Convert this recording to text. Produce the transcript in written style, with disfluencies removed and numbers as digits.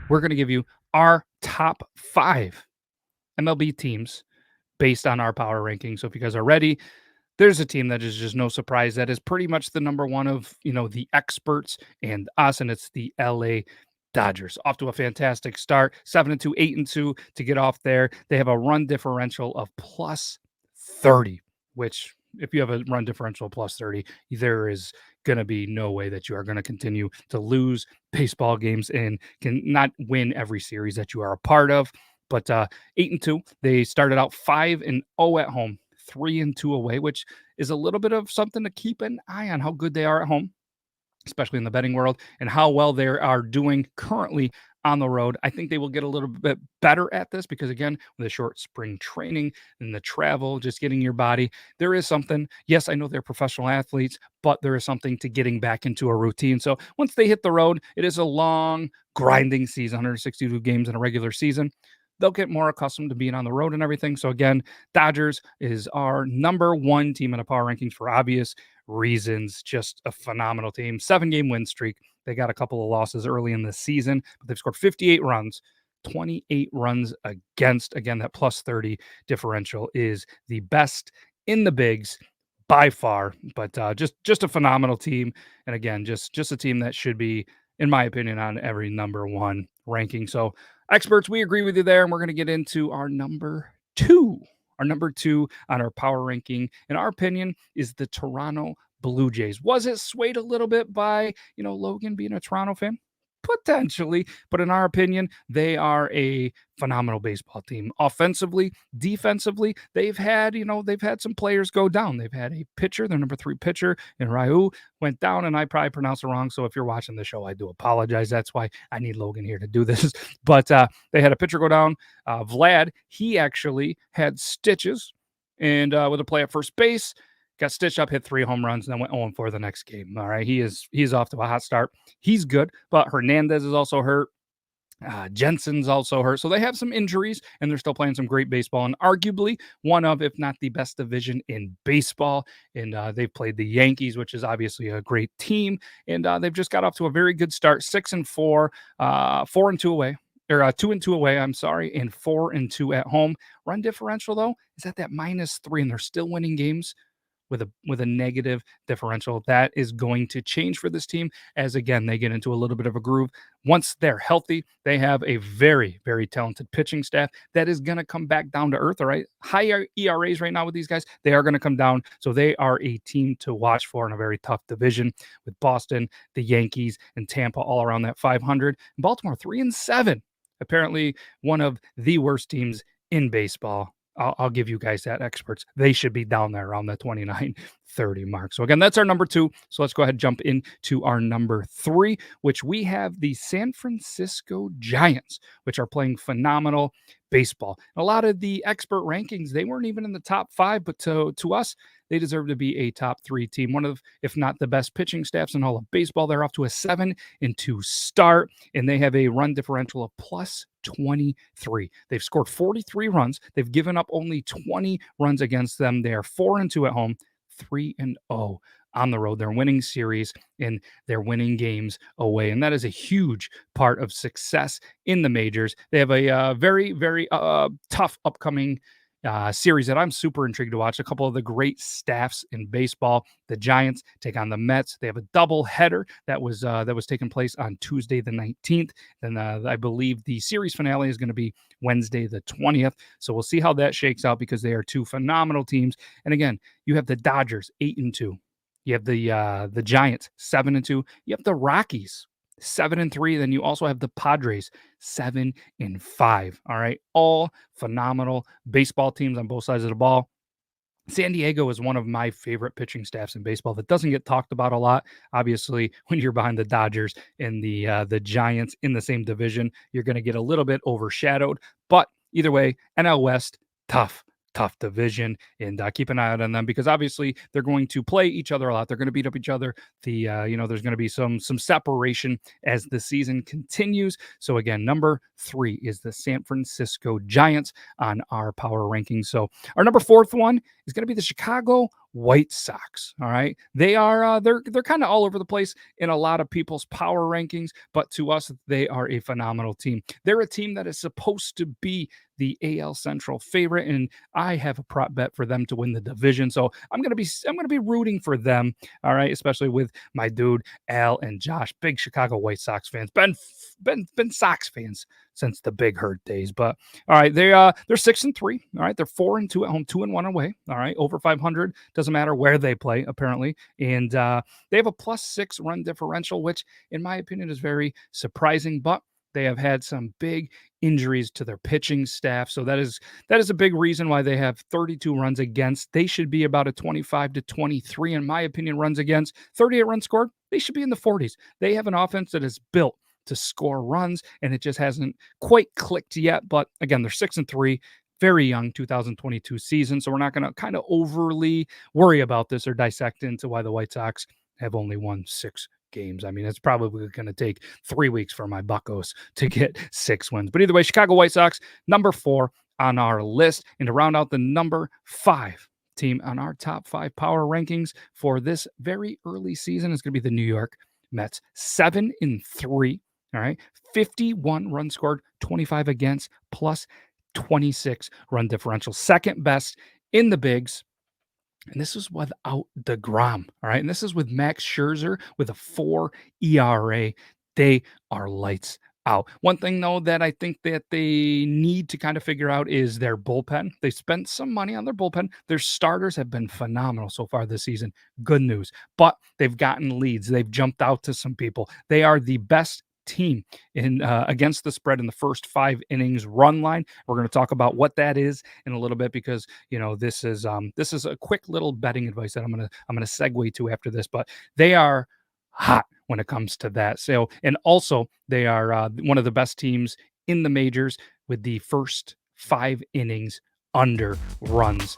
we're going to give you our top 5 MLB teams based on our power ranking. So if you guys are ready, there's a team that is just no surprise that is pretty much the number one of, the experts and us, and it's the LA Dodgers. Off to a fantastic start, 7-2, 8-2 to get off there. They have a run differential of plus 30, which if you have a run differential of plus 30, there is going to be no way that you are going to continue to lose baseball games and can not win every series that you are a part of. But 8-2, they started out 5-0 at home, 3-2 away, which is a little bit of something to keep an eye on how good they are at home, especially in the betting world, and how well they are doing currently on the road. I think they will get a little bit better at this because, again, with the short spring training and the travel, just getting your body, there is something. Yes, I know they're professional athletes, but there is something to getting back into a routine. So once they hit the road, it is a long, grinding season, 162 games in a regular season. They'll get more accustomed to being on the road and everything. So again, Dodgers is our number one team in the power rankings for obvious reasons. Just a phenomenal team. 7-game win streak. They got a couple of losses early in the season, but they've scored 58 runs, 28 runs against. Again, that plus 30 differential is the best in the bigs by far. But just a phenomenal team. And again, just a team that should be, in my opinion, on every number one ranking. So experts, we agree with you there, and we're going to get into our number 2. Our number 2 on our power ranking, in our opinion, is the Toronto Blue Jays. Was it swayed a little bit by, Logan being a Toronto fan? Potentially, but in our opinion, they are a phenomenal baseball team. Offensively, defensively, they've had some players go down. They've had a pitcher, their number 3 pitcher, in Ryu, went down, and I probably pronounced it wrong. So if you're watching the show, I do apologize. That's why I need Logan here to do this. But they had a pitcher go down. Vlad, he actually had stitches, and with a play at first base, got stitched up, hit 3 home runs, and then went 0-4 the next game. All right, he's off to a hot start. He's good, but Hernandez is also hurt. Jensen's also hurt. So they have some injuries, and they're still playing some great baseball, and arguably one of, if not the best division in baseball. And they've played the Yankees, which is obviously a great team, and they've just got off to a very good start, 6-4, 4-2 away. Or 2-2 away, I'm sorry, and 4-2 at home. Run differential, though, is at that -3, and they're still winning games with a negative differential. That is going to change for this team as, again, they get into a little bit of a groove. Once they're healthy, they have a very, very talented pitching staff that is going to come back down to earth. All right. High ERAs right now with these guys, they are going to come down. So they are a team to watch for in a very tough division with Boston, the Yankees, and Tampa all around that 500. Baltimore 3-7. Apparently one of the worst teams in baseball. I'll give you guys that, experts. They should be down there around the 29-30 mark. So again, that's our number 2. So let's go ahead and jump into our number 3, which we have the San Francisco Giants, which are playing phenomenal baseball. A lot of the expert rankings, they weren't even in the top 5, but to us, they deserve to be a top 3 team. One of, if not the best pitching staffs in all of baseball. They're off to a 7-2 start, and they have a run differential of plus 23. They've scored 43 runs. They've given up only 20 runs against them. They are 4-2 at home, 3-0 on the road. They're winning series and they're winning games away. And that is a huge part of success in the majors. They have a very, very tough upcoming series that I'm super intrigued to watch. A couple of the great staffs in baseball. The Giants take on the Mets. They have a double header that was taking place on Tuesday the 19th. Then I believe the series finale is going to be Wednesday the 20th. So we'll see how that shakes out because they are two phenomenal teams. And again, you have the Dodgers 8-2. You have the Giants 7-2. You have the Rockies 7-3. Then you also have the Padres 7-5. All right. All phenomenal baseball teams on both sides of the ball. San Diego is one of my favorite pitching staffs in baseball that doesn't get talked about a lot. Obviously, when you're behind the Dodgers and the Giants in the same division, you're going to get a little bit overshadowed. But either way, NL West, tough division, and keep an eye out on them because obviously they're going to play each other a lot. They're going to beat up each other. There's going to be some separation as the season continues. So again, number 3 is the San Francisco Giants on our power rankings. So our number 4th one is going to be the Chicago White Sox. All right, they are they're kind of all over the place in a lot of people's power rankings, but to us, they are a phenomenal team. They're a team that is supposed to be the AL Central favorite, and I have a prop bet for them to win the division. So I'm gonna be rooting for them. All right, especially with my dude Al and Josh, big Chicago White Sox fans, been Sox fans since the Big Hurt days. But all right, they're 6-3. All right, they're 4-2 at home, 2-1 away. All right, over 500 doesn't matter where they play apparently, and they have a +6 run differential, which in my opinion is very surprising. But they have had some big injuries to their pitching staff, so that is a big reason why they have 32 runs against. They should be about a 25 to 23, in my opinion, runs against. 38 runs scored. They should be in the 40s. They have an offense that is built to score runs, and it just hasn't quite clicked yet. But again, they're 6-3, very young 2022 season. So we're not going to kind of overly worry about this or dissect into why the White Sox have only won 6 games. I mean, it's probably going to take 3 weeks for my Buccos to get 6 wins. But either way, Chicago White Sox, number 4 on our list. And to round out the number 5 team on our top 5 power rankings for this very early season is going to be the New York Mets, 7-3. All right, 51 runs scored, 25 against, plus 26 run differential, second best in the bigs. And this is without DeGrom. All right. And this is with Max Scherzer with a 4 ERA. They are lights out. One thing, though, that I think that they need to kind of figure out is their bullpen. They spent some money on their bullpen. Their starters have been phenomenal so far this season. Good news. But they've gotten leads. They've jumped out to some people. They are the best team in against the spread in the first 5 innings run line. We're going to talk about what that is in a little bit, because this is a quick little betting advice that I'm gonna segue to after this. But they are hot when it comes to that. So, and also they are one of the best teams in the majors with the first 5 innings under runs.